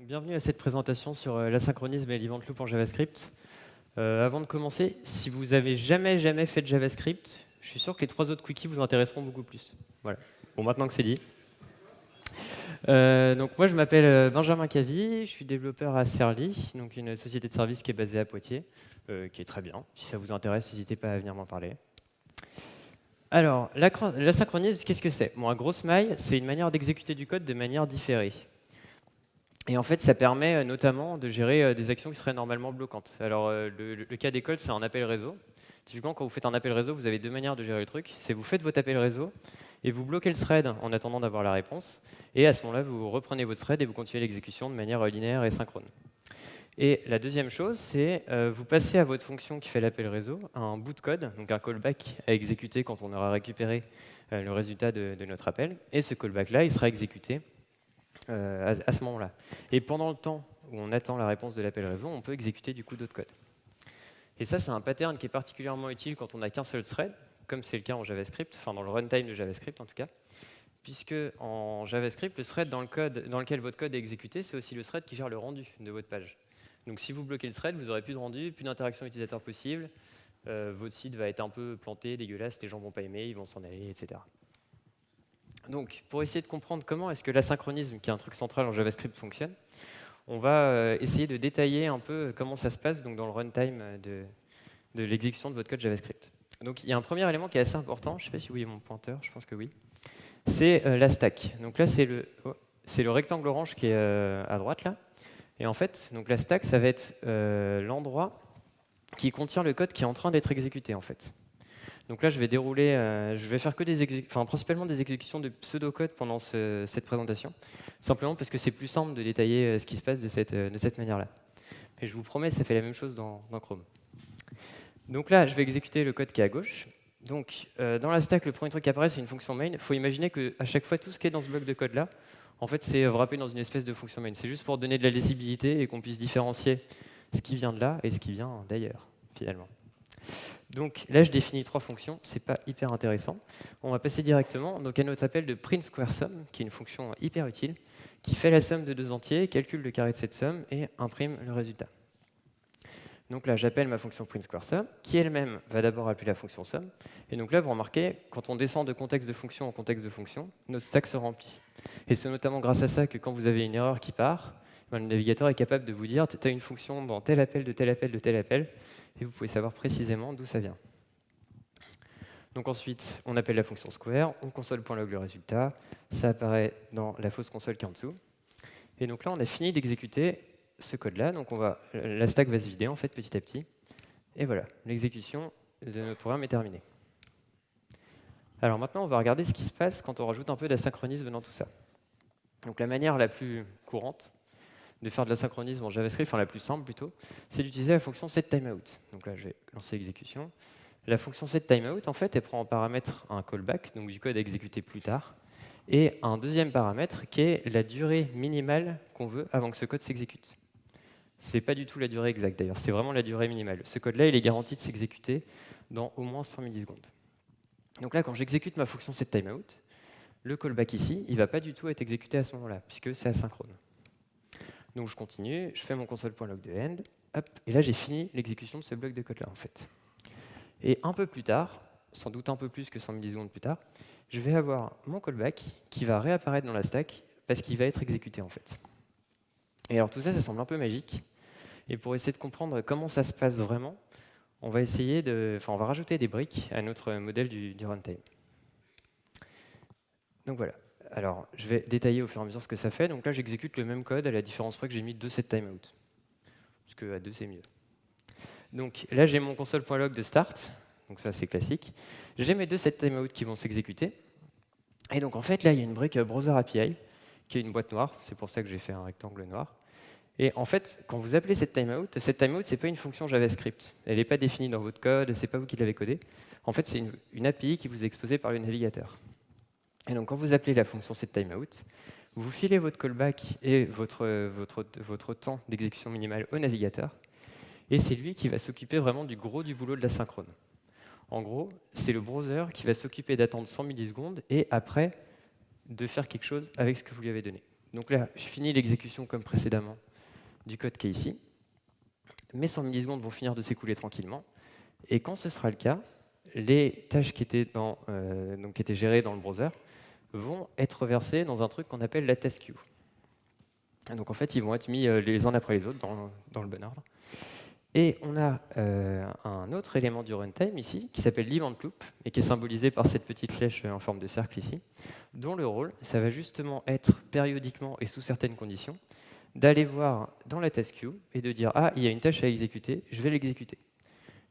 Bienvenue à cette présentation sur l'asynchronisme et l'event loop en JavaScript. Avant de commencer, si vous avez jamais fait de JavaScript, je suis sûr que les 3 autres quickies vous intéresseront beaucoup plus. Voilà. Bon, maintenant que c'est dit. Donc moi, je m'appelle Benjamin Cavy, je suis développeur à Serly, donc une société de services qui est basée à Poitiers, qui est très bien. Si ça vous intéresse, n'hésitez pas à venir m'en parler. Alors, l'asynchronisme, qu'est-ce que c'est? Bon, à grosse maille, c'est une manière d'exécuter du code de manière différée. Et en fait, ça permet notamment de gérer des actions qui seraient normalement bloquantes. Alors, le cas d'école, c'est un appel réseau. Typiquement, quand vous faites un appel réseau, vous avez 2 manières de gérer le truc. C'est vous faites votre appel réseau et vous bloquez le thread en attendant d'avoir la réponse. Et à ce moment-là, vous reprenez votre thread et vous continuez l'exécution de manière linéaire et synchrone. Et la deuxième chose, c'est vous passez à votre fonction qui fait l'appel réseau un bout de code, donc un callback à exécuter quand on aura récupéré le résultat de notre appel. Et ce callback-là, il sera exécuté à ce moment-là. Et pendant le temps où on attend la réponse de l'appel réseau, on peut exécuter du coup d'autres codes. Et ça, c'est un pattern qui est particulièrement utile quand on n'a qu'un seul thread, comme c'est le cas en JavaScript, enfin dans le runtime de JavaScript en tout cas, puisque en JavaScript, le thread dans lequel votre code est exécuté, c'est aussi le thread qui gère le rendu de votre page. Donc si vous bloquez le thread, vous n'aurez plus de rendu, plus d'interaction utilisateur possible, votre site va être un peu planté, dégueulasse, les gens ne vont pas aimer, ils vont s'en aller, etc. Donc, pour essayer de comprendre comment est-ce que l'asynchronisme, qui est un truc central en JavaScript, fonctionne, on va essayer de détailler un peu comment ça se passe donc, dans le runtime de l'exécution de votre code JavaScript. Donc, il y a un premier élément qui est assez important, je ne sais pas si vous voyez mon pointeur, je pense que oui, c'est la stack. Donc là, c'est le rectangle orange qui est à droite, là. Et en fait, donc la stack, ça va être l'endroit qui contient le code qui est en train d'être exécuté, en fait. Donc là, je vais dérouler, je vais faire que principalement des exécutions de pseudocode pendant cette présentation, simplement parce que c'est plus simple de détailler ce qui se passe de cette manière-là. Et je vous promets, ça fait la même chose dans Chrome. Donc là, je vais exécuter le code qui est à gauche. Donc dans la stack, le premier truc qui apparaît, c'est une fonction main. Il faut imaginer qu'à chaque fois, tout ce qui est dans ce bloc de code-là, en fait, c'est wrappé dans une espèce de fonction main. C'est juste pour donner de la lisibilité et qu'on puisse différencier ce qui vient de là et ce qui vient d'ailleurs, finalement. Donc là, je définis 3 fonctions, c'est pas hyper intéressant. On va passer directement donc, à notre appel de print square sum, qui est une fonction hyper utile, qui fait la somme de 2 entiers, calcule le carré de cette somme et imprime le résultat. Donc là, j'appelle ma fonction print square sum, qui elle-même va d'abord appeler la fonction sum. Et donc là, vous remarquez, quand on descend de contexte de fonction en contexte de fonction, notre stack se remplit. Et c'est notamment grâce à ça que quand vous avez une erreur qui part, le navigateur est capable de vous dire tu as une fonction dans tel appel, de tel appel, de tel appel, et vous pouvez savoir précisément d'où ça vient. Donc ensuite, on appelle la fonction square, on console.log le résultat, ça apparaît dans la fausse console qui est en dessous. Et donc là, on a fini d'exécuter ce code-là, donc la stack va se vider en fait petit à petit. Et voilà, l'exécution de notre programme est terminée. Alors maintenant, on va regarder ce qui se passe quand on rajoute un peu d'asynchronisme dans tout ça. Donc la manière la plus courante de faire de l'asynchronisme en JavaScript, enfin la plus simple plutôt, c'est d'utiliser la fonction setTimeout. Donc là, je vais lancer l'exécution. La fonction setTimeout, en fait, elle prend en paramètre un callback, donc du code à exécuter plus tard, et un deuxième paramètre qui est la durée minimale qu'on veut avant que ce code s'exécute. Ce n'est pas du tout la durée exacte d'ailleurs, c'est vraiment la durée minimale. Ce code-là, il est garanti de s'exécuter dans au moins 100 millisecondes. Donc là, quand j'exécute ma fonction setTimeout, le callback ici, il ne va pas du tout être exécuté à ce moment-là, puisque c'est asynchrone. Donc je continue, je fais mon console.log de end, hop, et là j'ai fini l'exécution de ce bloc de code-là en fait. Et un peu plus tard, sans doute un peu plus que 100 millisecondes plus tard, je vais avoir mon callback qui va réapparaître dans la stack parce qu'il va être exécuté en fait. Et alors tout ça, ça semble un peu magique. Et pour essayer de comprendre comment ça se passe vraiment, on va rajouter des briques à notre modèle du runtime. Donc voilà. Alors, je vais détailler au fur et à mesure ce que ça fait. Donc là, j'exécute le même code à la différence près que j'ai mis 2 setTimeout. Parce qu'à 2, c'est mieux. Donc là, j'ai mon console.log de start. Donc ça, c'est classique. J'ai mes 2 setTimeout qui vont s'exécuter. Et donc, en fait, là, il y a une brique Browser API qui est une boîte noire. C'est pour ça que j'ai fait un rectangle noir. Et en fait, quand vous appelez setTimeout, ce n'est pas une fonction JavaScript. Elle n'est pas définie dans votre code, ce n'est pas vous qui l'avez codée. En fait, c'est une API qui vous est exposée par le navigateur. Et donc, quand vous appelez la fonction setTimeout, vous filez votre callback et votre temps d'exécution minimale au navigateur, et c'est lui qui va s'occuper vraiment du gros du boulot de l'asynchrone. En gros, c'est le browser qui va s'occuper d'attendre 100 millisecondes et après de faire quelque chose avec ce que vous lui avez donné. Donc là, je finis l'exécution comme précédemment du code qui est ici. Mes 100 millisecondes vont finir de s'écouler tranquillement. Et quand ce sera le cas, les tâches qui étaient, qui étaient gérées dans le browser vont être versées dans un truc qu'on appelle la task queue. Et donc en fait, ils vont être mis les uns après les autres dans le bon ordre. Et on a un autre élément du runtime ici, qui s'appelle l'event loop, et qui est symbolisé par cette petite flèche en forme de cercle ici, dont le rôle, ça va justement être périodiquement et sous certaines conditions, d'aller voir dans la task queue et de dire « Ah, il y a une tâche à exécuter, je vais l'exécuter ».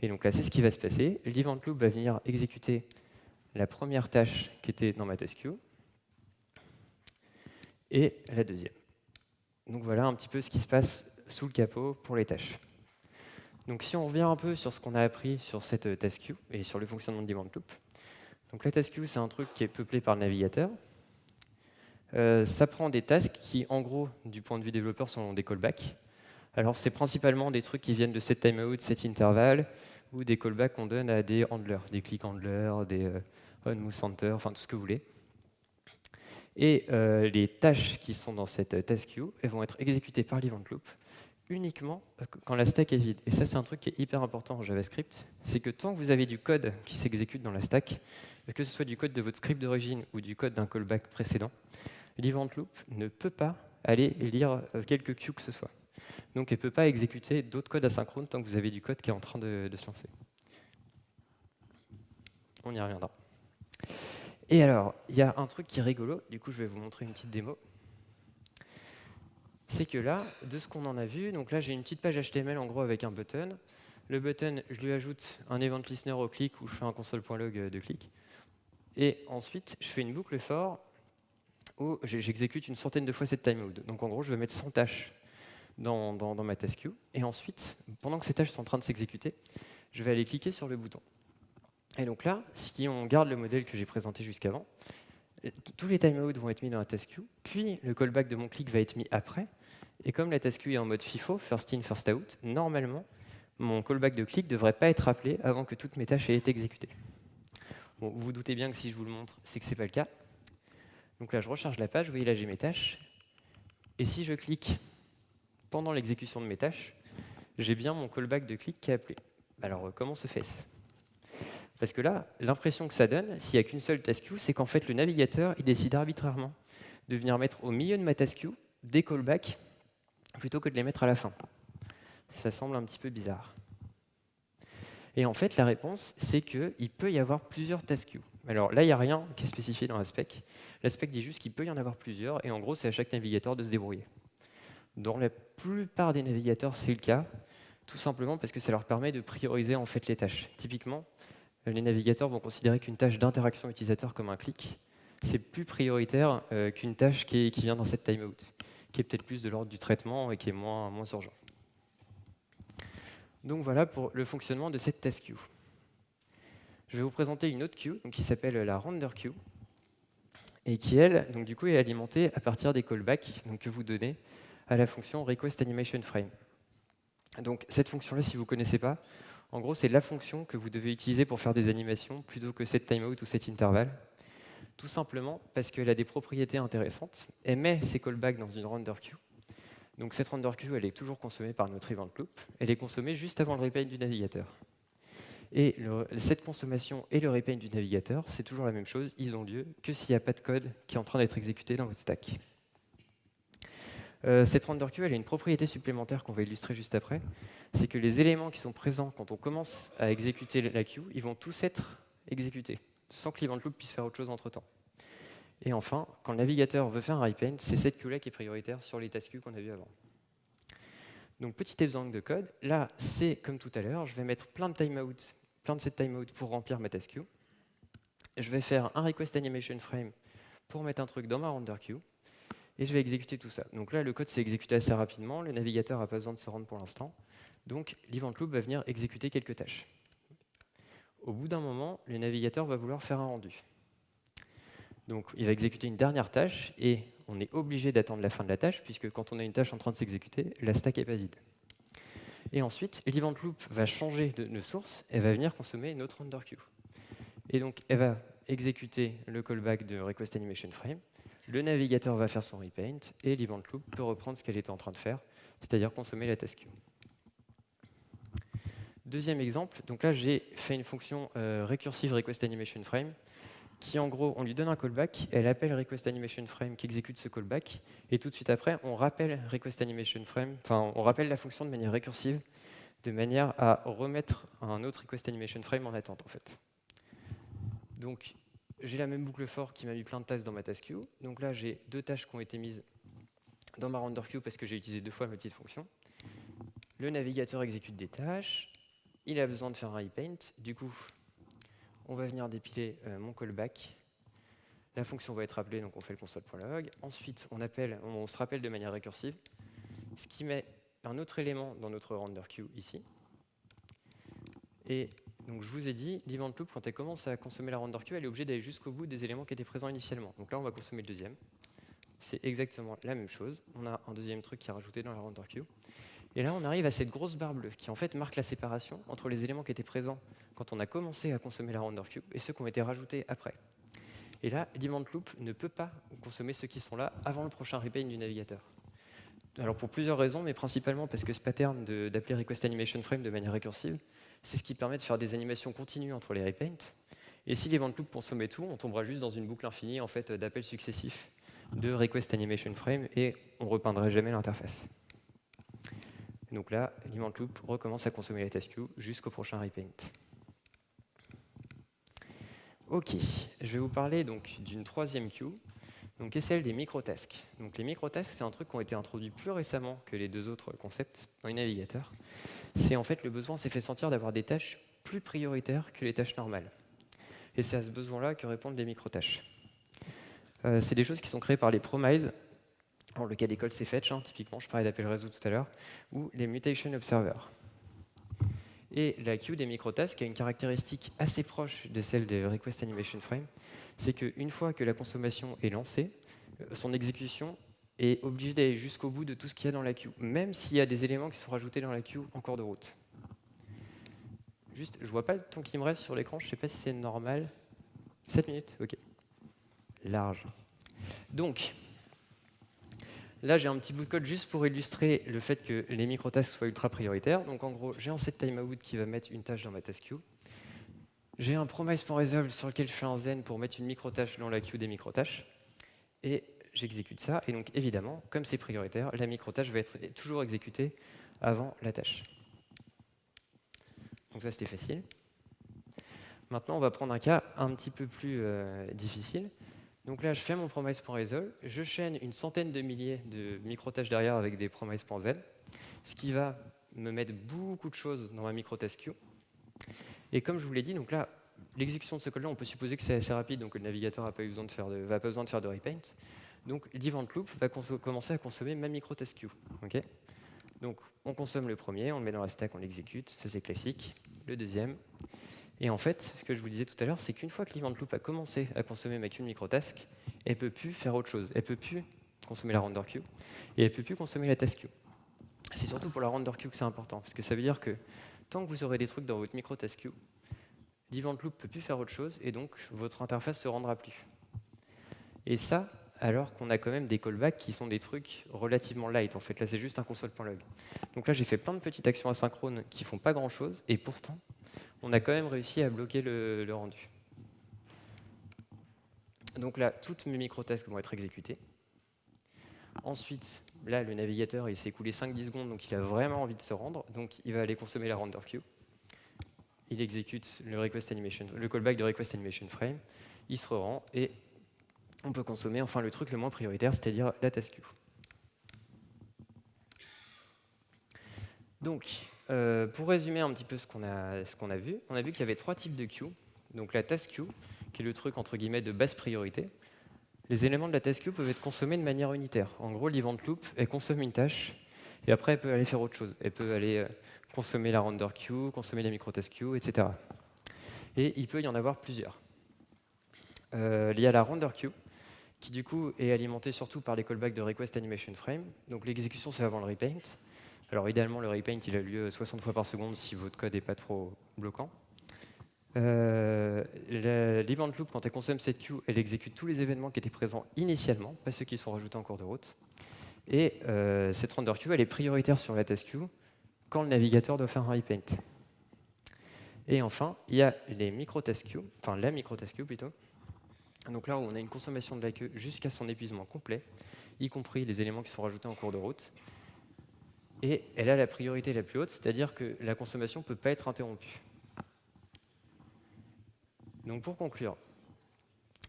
Et donc là, c'est ce qui va se passer. L'event loop va venir exécuter la première tâche qui était dans ma task queue, et la deuxième. Donc voilà un petit peu ce qui se passe sous le capot pour les tâches. Donc si on revient un peu sur ce qu'on a appris sur cette task queue et sur le fonctionnement de l'event loop, donc la task queue, c'est un truc qui est peuplé par le navigateur. Ça prend des tasks qui, en gros, du point de vue développeur, sont des callbacks. Alors c'est principalement des trucs qui viennent de set timeout, set interval, ou des callbacks qu'on donne à des handlers, des click handlers, des onMove center, enfin tout ce que vous voulez. Et les tâches qui sont dans cette task queue, elles vont être exécutées par l'event loop uniquement quand la stack est vide. Et ça, c'est un truc qui est hyper important en JavaScript, c'est que tant que vous avez du code qui s'exécute dans la stack, que ce soit du code de votre script d'origine ou du code d'un callback précédent, l'event loop ne peut pas aller lire quelque queue que ce soit. Donc, elle ne peut pas exécuter d'autres codes asynchrones tant que vous avez du code qui est en train de se lancer. On y reviendra. Et alors, il y a un truc qui est rigolo, du coup, je vais vous montrer une petite démo. C'est que là, de ce qu'on en a vu, donc là j'ai une petite page HTML en gros avec un button. Le button, je lui ajoute un event listener au clic où je fais un console.log de clic. Et ensuite, je fais une boucle for où j'exécute une centaine de fois cette timeout. Donc en gros, je vais mettre 100 tâches dans ma task queue. Et ensuite, pendant que ces tâches sont en train de s'exécuter, je vais aller cliquer sur le bouton. Et donc là, si on garde le modèle que j'ai présenté jusqu'avant, tous les timeouts vont être mis dans la task queue, puis le callback de mon clic va être mis après. Et comme la task queue est en mode FIFO, first in, first out, normalement, mon callback de clic ne devrait pas être appelé avant que toutes mes tâches aient été exécutées. Bon, vous vous doutez bien que si je vous le montre, c'est que ce n'est pas le cas. Donc là, je recharge la page, vous voyez là, j'ai mes tâches. Et si je clique pendant l'exécution de mes tâches, j'ai bien mon callback de clic qui est appelé. Alors, comment se fait-ce ? Parce que là, l'impression que ça donne, s'il n'y a qu'une seule task queue, c'est qu'en fait, le navigateur, il décide arbitrairement de venir mettre au milieu de ma task queue des callbacks plutôt que de les mettre à la fin. Ça semble un petit peu bizarre. Et en fait, la réponse, c'est qu'il peut y avoir plusieurs task queues. Alors là, il n'y a rien qui est spécifié dans la spec. La spec dit juste qu'il peut y en avoir plusieurs, et en gros, c'est à chaque navigateur de se débrouiller. Dans la plupart des navigateurs, c'est le cas, tout simplement parce que ça leur permet de prioriser en fait les tâches. Typiquement, les navigateurs vont considérer qu'une tâche d'interaction utilisateur comme un clic, c'est plus prioritaire qu'une tâche qui vient dans cette timeout, qui est peut-être plus de l'ordre du traitement et qui est moins urgent. Donc voilà pour le fonctionnement de cette task queue. Je vais vous présenter une autre queue qui s'appelle la render queue et qui, elle, donc, du coup, est alimentée à partir des callbacks que vous donnez à la fonction requestAnimationFrame. Donc cette fonction-là, si vous ne connaissez pas, en gros, c'est la fonction que vous devez utiliser pour faire des animations plutôt que set timeout ou set interval. Tout simplement parce qu'elle a des propriétés intéressantes. Elle met ses callbacks dans une render queue. Donc cette render queue, elle est toujours consommée par notre event loop. Elle est consommée juste avant le repaint du navigateur. Et cette consommation et le repaint du navigateur, c'est toujours la même chose. Ils ont lieu que s'il n'y a pas de code qui est en train d'être exécuté dans votre stack. Cette render queue, elle a une propriété supplémentaire qu'on va illustrer juste après. C'est que les éléments qui sont présents quand on commence à exécuter la queue, ils vont tous être exécutés, sans que l'event loop puisse faire autre chose entre-temps. Et enfin, quand le navigateur veut faire un repaint, c'est cette queue-là qui est prioritaire sur les task queues qu'on a vues avant. Donc, petit exemple de code. Là, c'est comme tout à l'heure, je vais mettre plein de set timeout pour remplir ma task queue. Je vais faire un requestAnimationFrame pour mettre un truc dans ma render queue. Et je vais exécuter tout ça. Donc là, le code s'est exécuté assez rapidement. Le navigateur n'a pas besoin de se rendre pour l'instant. Donc, l'event loop va venir exécuter quelques tâches. Au bout d'un moment, le navigateur va vouloir faire un rendu. Donc, il va exécuter une dernière tâche et on est obligé d'attendre la fin de la tâche puisque quand on a une tâche en train de s'exécuter, la stack n'est pas vide. Et ensuite, l'event loop va changer de source et va venir consommer une autre render queue. Et donc, elle va exécuter le callback de requestAnimationFrame. Le navigateur va faire son repaint et l'event loop peut reprendre ce qu'elle était en train de faire, c'est-à-dire consommer la task queue. Deuxième exemple, donc là j'ai fait une fonction recursive request animation frame qui en gros on lui donne un callback, elle appelle request animation frame qui exécute ce callback et tout de suite après on rappelle request animation frame, enfin on rappelle la fonction de manière récursive de manière à remettre un autre request animation frame en attente en fait. Donc j'ai la même boucle for qui m'a mis plein de tâches dans ma task queue. Donc là j'ai deux tâches qui ont été mises dans ma render queue parce que j'ai utilisé deux fois ma petite fonction. Le navigateur exécute des tâches. Il a besoin de faire un repaint. Du coup, on va venir dépiler mon callback. La fonction va être appelée, donc on fait le console.log. Ensuite, on se rappelle de manière récursive, ce qui met un autre élément dans notre render queue ici. Et donc je vous ai dit, l'event loop, quand elle commence à consommer la render queue, elle est obligée d'aller jusqu'au bout des éléments qui étaient présents initialement. Donc là, on va consommer le deuxième. C'est exactement la même chose. On a un deuxième truc qui est rajouté dans la render queue. Et là, on arrive à cette grosse barre bleue qui en fait marque la séparation entre les éléments qui étaient présents quand on a commencé à consommer la render queue et ceux qui ont été rajoutés après. Et là, l'event loop ne peut pas consommer ceux qui sont là avant le prochain repaint du navigateur. Alors pour plusieurs raisons, mais principalement parce que ce pattern d'appeler request animation frame de manière récursive, c'est ce qui permet de faire des animations continues entre les repaints. Et si l'event loop consommait tout, on tombera juste dans une boucle infinie en fait, d'appels successifs de request animation frame et on ne repeindrait jamais l'interface. Donc là, l'event loop recommence à consommer la task queue jusqu'au prochain repaint. Ok, je vais vous parler donc d'une troisième queue, donc, qui est celle des microtasks. Donc les microtasks, c'est un truc qui a été introduit plus récemment que les deux autres concepts dans les navigateurs. C'est en fait le besoin s'est fait sentir d'avoir des tâches plus prioritaires que les tâches normales. Et c'est à ce besoin-là que répondent les microtâches. C'est des choses qui sont créées par les promises. Alors, le cas d'école, c'est Fetch, hein, typiquement, je parlais d'appel réseau tout à l'heure, ou les mutation observers. Et la queue des microtasks a une caractéristique assez proche de celle de request animation frame, c'est qu'une fois que la consommation est lancée, son exécution est obligée d'aller jusqu'au bout de tout ce qu'il y a dans la queue, même s'il y a des éléments qui sont rajoutés dans la queue en cours de route. Juste, je vois pas le temps qui me reste sur l'écran, je sais pas si c'est normal. 7 minutes, ok. Large. Donc, là, j'ai un petit bout de code juste pour illustrer le fait que les microtasks soient ultra prioritaires. Donc, en gros, j'ai un setTimeout qui va mettre une tâche dans ma task queue. J'ai un promise.resolve sur lequel je fais un zen pour mettre une microtâche dans la queue des microtâches. Et j'exécute ça. Et donc, évidemment, comme c'est prioritaire, la microtâche va être toujours exécutée avant la tâche. Donc ça, c'était facile. Maintenant, on va prendre un cas un petit peu plus difficile. Donc là, je fais mon promise.resolve, je chaîne une centaine de milliers de microtâches derrière avec des promise.z, ce qui va me mettre beaucoup de choses dans ma microtask queue. Et comme je vous l'ai dit, donc là, l'exécution de ce code-là, on peut supposer que c'est assez rapide, donc le navigateur n'a pas besoin de faire de repaint. Donc l'event loop va commencer à consommer ma microtask queue. Okay, donc on consomme le premier, on le met dans la stack, on l'exécute, ça c'est classique. Le deuxième. Et en fait, ce que je vous disais tout à l'heure, c'est qu'une fois que l'event loop a commencé à consommer ma queue de microtask, elle ne peut plus faire autre chose. Elle ne peut plus consommer la render queue et elle ne peut plus consommer la task queue. C'est surtout pour la render queue que c'est important, parce que ça veut dire que tant que vous aurez des trucs dans votre microtask queue, l'event loop ne peut plus faire autre chose et donc votre interface ne se rendra plus. Et ça, alors qu'on a quand même des callbacks qui sont des trucs relativement light. En fait, là, c'est juste un console.log. Donc là, j'ai fait plein de petites actions asynchrones qui ne font pas grand-chose et pourtant, on a quand même réussi à bloquer le rendu. Donc là, toutes mes microtasks vont être exécutées. Ensuite, là, le navigateur, il s'est écoulé 5-10 secondes, donc il a vraiment envie de se rendre. Donc il va aller consommer la render queue. Il exécute le callback de request animation frame. Il se rend et on peut consommer enfin le truc le moins prioritaire, c'est-à-dire la task queue. Donc, pour résumer un petit peu ce qu'on a vu, on a vu qu'il y avait 3 types de queues. Donc la task queue, qui est le truc entre guillemets de basse priorité. Les éléments de la task queue peuvent être consommés de manière unitaire. En gros, l'event loop, elle consomme une tâche, et après, elle peut aller faire autre chose. Elle peut aller consommer la render queue, consommer la microtask queue, etc. Et il peut y en avoir plusieurs. Il y a la render queue, qui du coup est alimentée surtout par les callbacks de request animation frame. Donc l'exécution, c'est avant le repaint. Alors idéalement, le repaint, il a lieu 60 fois par seconde si votre code n'est pas trop bloquant. La l'event loop, quand elle consomme cette queue, elle exécute tous les événements qui étaient présents initialement, pas ceux qui sont rajoutés en cours de route. Et cette render queue, elle est prioritaire sur la task queue quand le navigateur doit faire un repaint. Et enfin, il y a les micro-task queue, enfin la micro-task queue plutôt. Donc là où on a une consommation de la queue jusqu'à son épuisement complet, y compris les éléments qui sont rajoutés en cours de route. Et elle a la priorité la plus haute, c'est-à-dire que la consommation ne peut pas être interrompue. Donc pour conclure,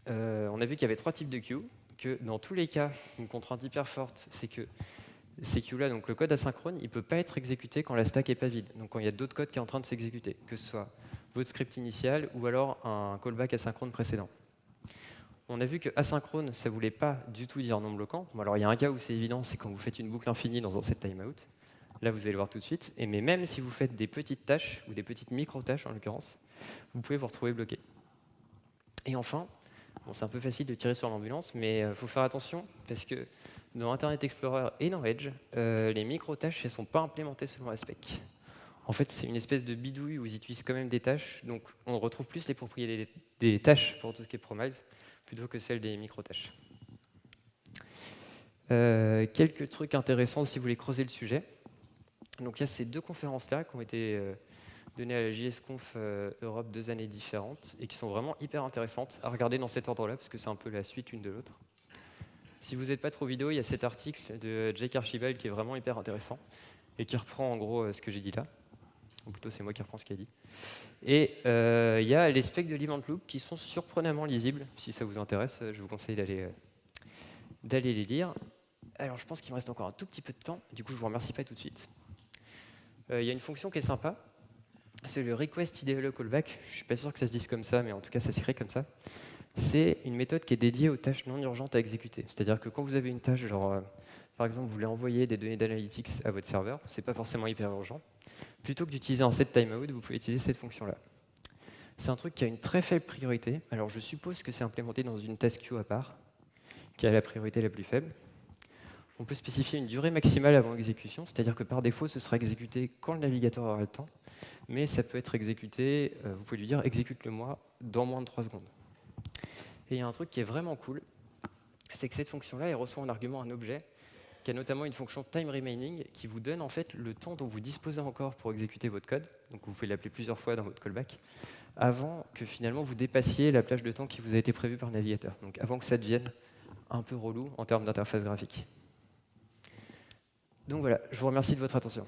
on a vu qu'il y avait 3 types de queues, que dans tous les cas, une contrainte hyper forte, c'est que ces queues-là, donc le code asynchrone, il ne peut pas être exécuté quand la stack n'est pas vide, donc quand il y a d'autres codes qui sont en train de s'exécuter, que ce soit votre script initial ou alors un callback asynchrone précédent. On a vu que asynchrone, ça ne voulait pas du tout dire non bloquant. Bon, alors il y a un cas où c'est évident, c'est quand vous faites une boucle infinie dans un set timeout. Là, vous allez le voir tout de suite. Mais même si vous faites des petites tâches, ou des petites micro-tâches en l'occurrence, vous pouvez vous retrouver bloqué. Et enfin, bon, c'est un peu facile de tirer sur l'ambulance, mais il faut faire attention, parce que dans Internet Explorer et dans Edge, les micro-tâches ne sont pas implémentées selon la spec. En fait, c'est une espèce de bidouille où ils utilisent quand même des tâches, donc on retrouve plus les propriétés des tâches pour tout ce qui est promise, plutôt que celles des micro-tâches. Quelques trucs intéressants si vous voulez creuser le sujet. Donc il y a ces 2 conférences-là qui ont été données à la JSConf Europe 2 années différentes et qui sont vraiment hyper intéressantes à regarder dans cet ordre-là, parce que c'est un peu la suite l'une de l'autre. Si vous n'êtes pas trop vidéo, il y a cet article de Jake Archibald qui est vraiment hyper intéressant et qui reprend en gros ce que j'ai dit là. Ou plutôt c'est moi qui reprends ce qu'il a dit. Et il y a les specs de l'event loop qui sont surprenamment lisibles. Si ça vous intéresse, je vous conseille d'aller les lire. Alors je pense qu'il me reste encore un tout petit peu de temps, du coup je ne vous remercie pas tout de suite. Il y a une fonction qui est sympa, c'est le request IDLE callback. Je ne suis pas sûr que ça se dise comme ça, mais en tout cas ça s'écrit comme ça. C'est une méthode qui est dédiée aux tâches non urgentes à exécuter. C'est-à-dire que quand vous avez une tâche, genre par exemple vous voulez envoyer des données d'analytics à votre serveur, ce n'est pas forcément hyper urgent. Plutôt que d'utiliser un set timeout, vous pouvez utiliser cette fonction-là. C'est un truc qui a une très faible priorité. Alors je suppose que c'est implémenté dans une task queue à part, qui a la priorité la plus faible. On peut spécifier une durée maximale avant exécution, c'est-à-dire que par défaut, ce sera exécuté quand le navigateur aura le temps, mais ça peut être exécuté, vous pouvez lui dire exécute-le-moi dans moins de 3 secondes. Et il y a un truc qui est vraiment cool, c'est que cette fonction-là, elle reçoit en argument un objet qui a notamment une fonction time remaining qui vous donne en fait le temps dont vous disposez encore pour exécuter votre code, donc vous pouvez l'appeler plusieurs fois dans votre callback, avant que finalement vous dépassiez la plage de temps qui vous a été prévue par le navigateur, donc avant que ça devienne un peu relou en termes d'interface graphique. Donc voilà, je vous remercie de votre attention.